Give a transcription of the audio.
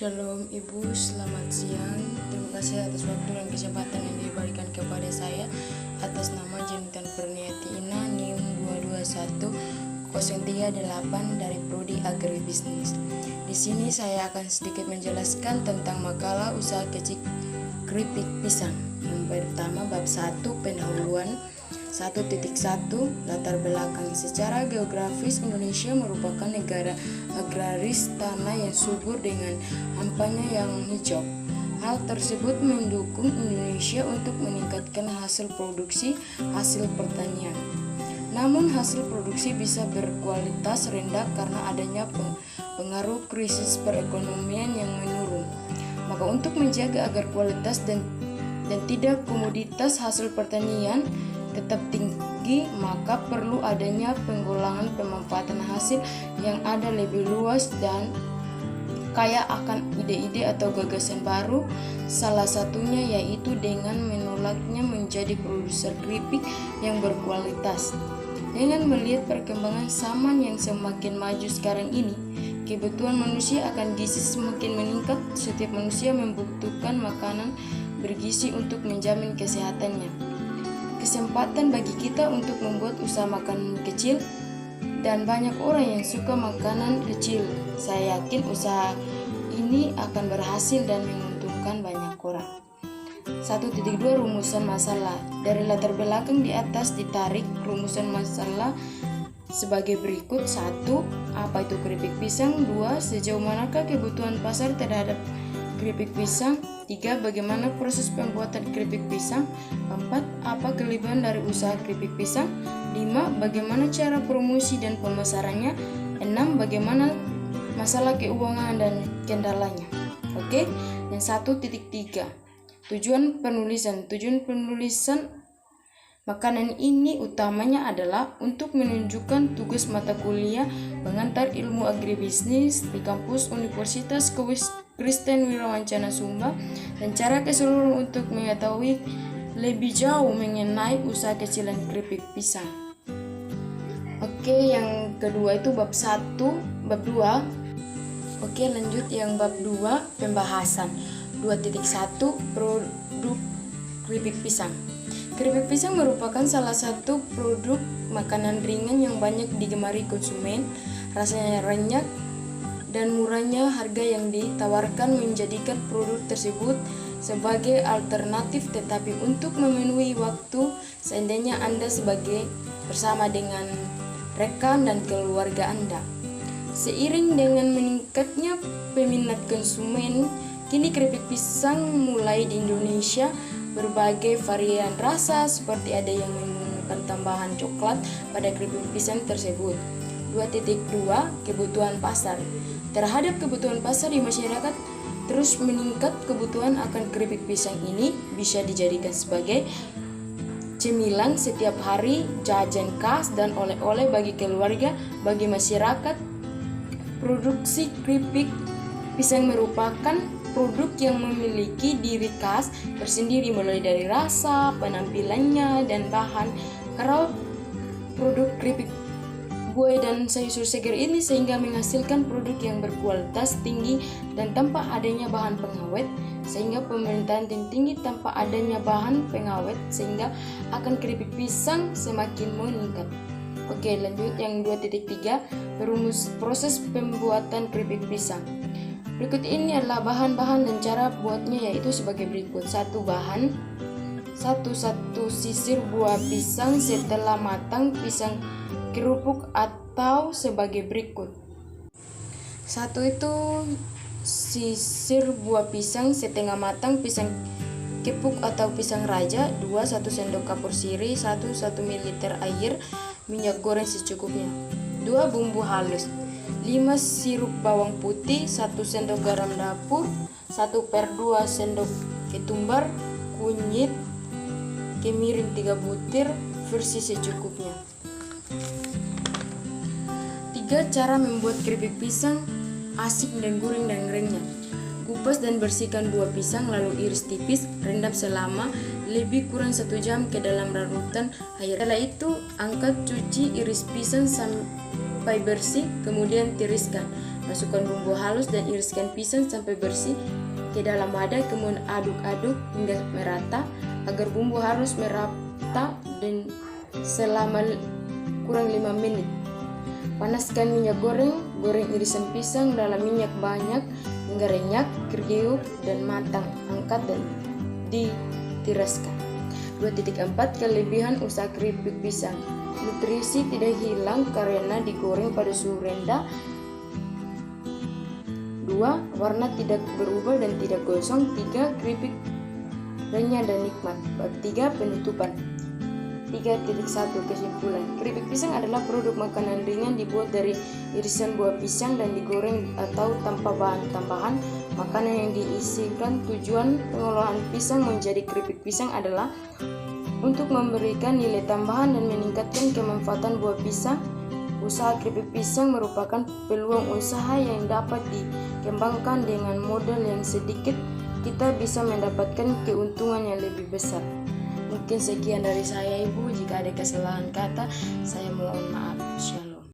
Shalom Ibu, selamat siang. Terima kasih atas waktu dan kesempatan yang diberikan kepada saya. Atas nama Jenitan Perniati Ina, NIM 2210338 dari Prodi Agribisnis. Di sini saya akan sedikit menjelaskan tentang makalah usaha kecil keripik pisang. Yang pertama, bab 1, pendahuluan. 1.1 Latar belakang. Secara geografis, Indonesia merupakan negara agraris, tanah yang subur dengan hampanya yang hijau. Hal tersebut mendukung Indonesia untuk meningkatkan hasil produksi hasil pertanian. Namun hasil produksi bisa berkualitas rendah karena adanya pengaruh krisis perekonomian yang menurun. Maka untuk menjaga agar kualitas dan tidak komoditas hasil pertanian tetap tinggi, maka perlu adanya penggolangan pemanfaatan hasil yang ada lebih luas dan kaya akan ide-ide atau gagasan baru. Salah satunya yaitu dengan menolaknya menjadi produser keripik yang berkualitas. Dengan melihat perkembangan zaman yang semakin maju sekarang ini, kebutuhan manusia akan gizi semakin meningkat. Setiap manusia membutuhkan makanan bergizi untuk menjamin kesehatannya. Kesempatan bagi kita untuk membuat usaha makanan kecil, dan banyak orang yang suka makanan kecil. Saya yakin usaha ini akan berhasil dan menguntungkan banyak orang. 1.2 Rumusan masalah. Dari latar belakang di atas ditarik rumusan masalah sebagai berikut. 1. Apa itu keripik pisang? 2. Sejauh manakah kebutuhan pasar terhadap keripik pisang? 3. Bagaimana proses pembuatan keripik pisang? 4. Apa kelebihan dari usaha keripik pisang? 5. Bagaimana cara promosi dan pemasarannya? 6. Bagaimana masalah keuangan dan kendalanya? Oke, yang 1.3 Tujuan penulisan. Tujuan penulisan makanan ini utamanya adalah untuk menunjukkan tugas mata kuliah pengantar ilmu agribisnis di kampus Universitas Kristen Wirawancana Sumba, dan cara keseluruhan untuk mengetahui lebih jauh mengenai usaha kecilan keripik pisang. Oke, yang kedua itu bab 1, bab 2. Oke, lanjut yang bab 2, pembahasan. 2.1 Produk keripik pisang. Keripik pisang merupakan salah satu produk makanan ringan yang banyak digemari konsumen. Rasanya renyah dan murahnya harga yang ditawarkan menjadikan produk tersebut sebagai alternatif. Tetapi untuk memenuhi waktu, seandainya Anda sebagai bersama dengan rekan dan keluarga Anda. Seiring dengan meningkatnya peminat konsumen, kini keripik pisang mulai di Indonesia. Berbagai varian rasa, seperti ada yang menggunakan tambahan coklat pada keripik pisang tersebut. 2.2 Kebutuhan pasar. Terhadap kebutuhan pasar di masyarakat terus meningkat. Kebutuhan akan keripik pisang ini bisa dijadikan sebagai cemilan setiap hari, jajan khas, dan oleh-oleh bagi keluarga. Bagi masyarakat, produksi keripik pisang merupakan produk yang memiliki diri khas tersendiri, mulai dari rasa, penampilannya, dan bahan. Karena produk keripik buah dan sayur segar ini sehingga menghasilkan produk yang berkualitas tinggi dan tanpa adanya bahan pengawet, sehingga pemerintahan tinggi tanpa adanya bahan pengawet, sehingga akan keripik pisang semakin meningkat. Oke, lanjut yang 2.3 Perumus proses pembuatan keripik pisang. Berikut ini adalah bahan-bahan dan cara buatnya, yaitu sebagai berikut. 1. Bahan. 1 sisir buah pisang setelah matang, pisang kerupuk atau sebagai berikut. 1 itu sisir buah pisang setengah matang, pisang kepuk atau pisang raja. 2. 1 sendok kapur sirih. 1 ml air, minyak goreng secukupnya. 2. Bumbu halus. 5 sirup bawang putih, 1 sendok garam dapur, 1/2 sendok ketumbar, kunyit, kemiri 3 butir, versi secukupnya. 3. Cara membuat keripik pisang asik dan gurih dan renyah. Kupas dan bersihkan buah pisang, lalu iris tipis, rendam selama lebih kurang 1 jam ke dalam larutan air. Setelah itu, angkat, cuci, iris pisang sampai bersih, kemudian tiriskan. Masukkan bumbu halus dan iriskan pisang sampai bersih ke dalam wadah, kemudian aduk-aduk hingga merata agar bumbu harus merata dan selama kurang 5 menit. Panaskan minyak goreng, goreng irisan pisang dalam minyak banyak hingga renyah, kriuk dan matang. Angkat dan ditiraskan. 2.4 Kelebihan usaha keripik pisang. Nutrisi tidak hilang karena digoreng pada suhu rendah. 2. Warna tidak berubah dan tidak gosong. 3. Keripik renyah dan nikmat. Bab 3 Penutupan. 3.1 Kesimpulan. Keripik pisang adalah produk makanan ringan dibuat dari irisan buah pisang dan digoreng atau tanpa bahan tambahan makanan yang diisikan. Tujuan pengolahan pisang menjadi keripik pisang adalah untuk memberikan nilai tambahan dan meningkatkan kemanfaatan buah pisang. Usaha keripik pisang merupakan peluang usaha yang dapat dikembangkan dengan modal yang sedikit. Kita bisa mendapatkan keuntungan yang lebih besar. Mungkin sekian dari saya, Ibu. Jika ada kesalahan kata, saya mohon maaf. Shalom.